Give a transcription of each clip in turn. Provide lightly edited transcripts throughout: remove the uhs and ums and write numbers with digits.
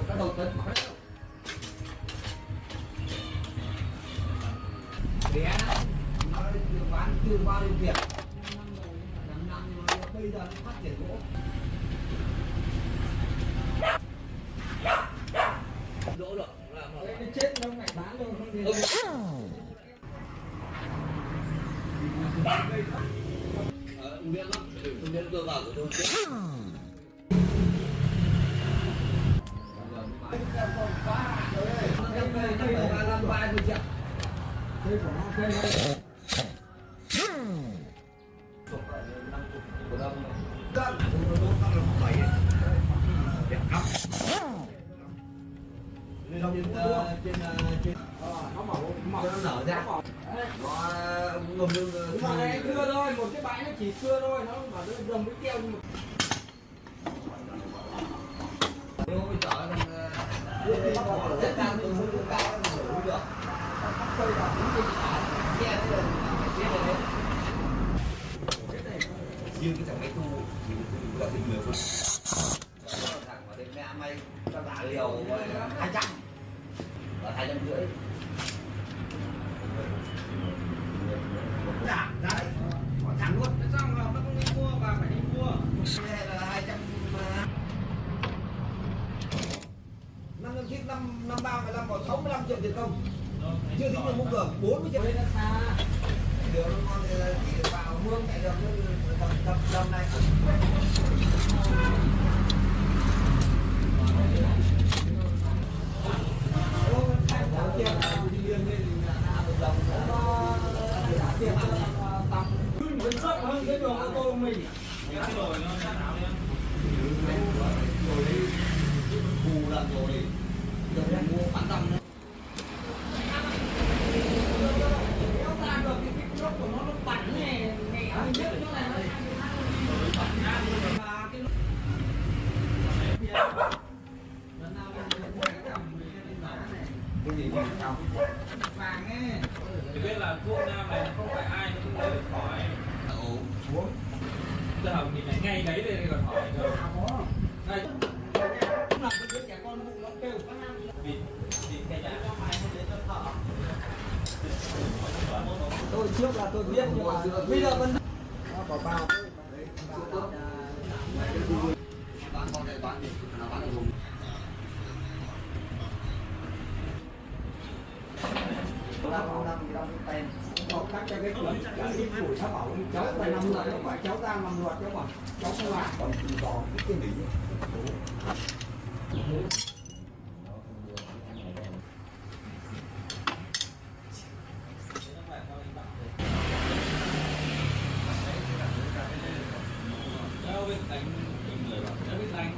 Cái đầu tấn bé nó bán chưa bao nhiêu việc 5 năm bây giờ nó phát triển gỗ đỗ được cái chết nó phải bán luôn không biết lắm không biết tôi vào của tôi chết nó nở ra nó cưa thôi một cái bãi nó chỉ cưa thôi nó bảo nó đồng với keo nhưng mà nếu bây giờ rất cao từ mức cao nó nổi được khơi vào những cái xe đấy riêng cái thằng máy tu thì là thêm 10 phút thằng vào đây mẹ mày cho cả liều 200 và 250 giảm ra đấy họ thẳng luôn xong rồi nó không đi mua và phải đi mua đây là 200 năm chiếc năm 35 còn 65 triệu tiền công chưa tính tiền mua cửa 40 triệu đấy nó xa điều nó ngon thì là chỉ vào mương chạy được tầm này vẫn sốc hơn cái đường ô tô của mình cái nồi nó sát áo nhá nồi đấy bù lần rồi được mua bán tầm nữa kéo ra được cái lốc của nó bắn này ngày ở nhất chỗ này nó bắn ra và cái lần nào mình mua cái cầm cái gì nhỉ vàng ấy thì biết là thuốc nam này không phải ai cũng lấy được khỏi uống giờ học nhìn này ngay đấy đây còn hỏi rồi đây cũng là cái đứa trẻ con bụng nó kêu vịt cái nhà tôi trước là tôi biết nhưng mà bây giờ vẫn có bao đấy bán con này bán thì nó bán được dùng có các cái tuổi cháu bảo cháu phải nằm rồi nó phải cháu ra nằm rồi cháu bảo cháu không làm còn cái đỉnh đâu biết đánh người đâu biết đánh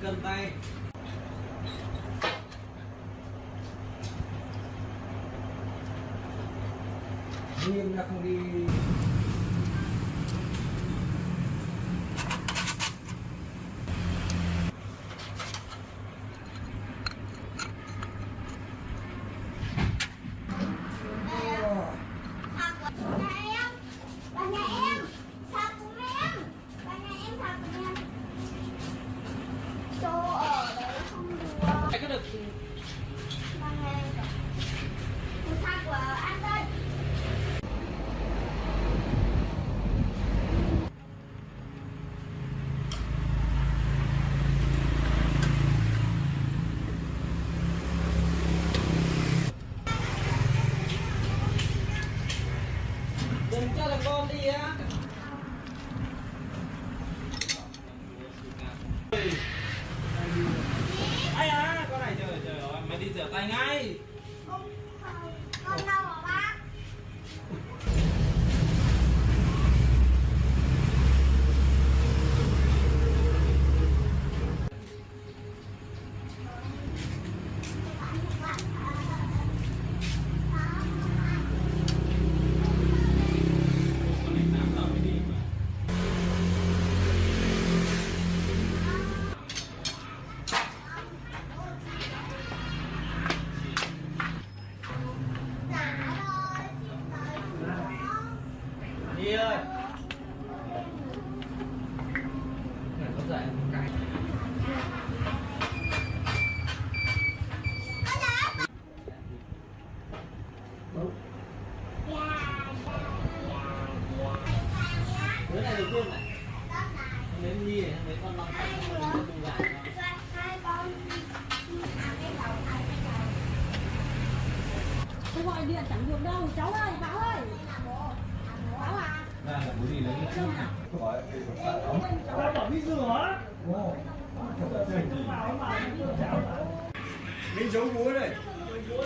cân tay. Nghiêm là không đi. Cái được đừng cho là con đi á. Ai à, con này trời trời ơi, mày đi rửa tay ngay. Con đâu mà bác? Đi ơi. Có dậy một cái. Bữa này đầu tiên này. Đến đi này, mấy con long khách nó đi tu gà. Tôi gọi điện chẳng được đâu, cháu ơi, Bảo ơi. Bảo à. Ra là bố gì lấy cái nào? Cháu bảo đi rửa. Miếng dấu búa đây. Bố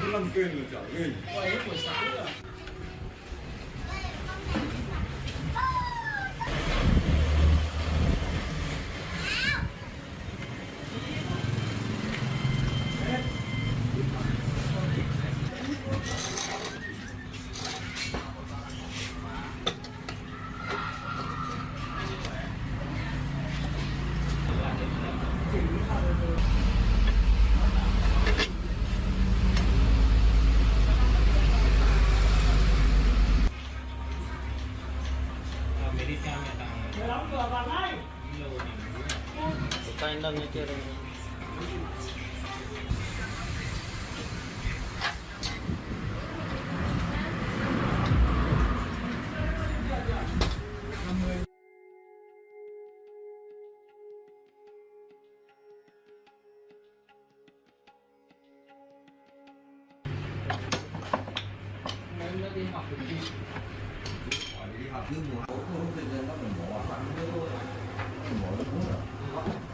cứ 5 kênh là chở nghìn. Quay hết buổi sáng rồi. Để đóng cửa vào ngay. Tay nâng như kia đây. Nó đi học được gì? Đi học cứ mùa không thời gian nó mình bỏ khoảng nữa thôi. Bỏ nó cũng được.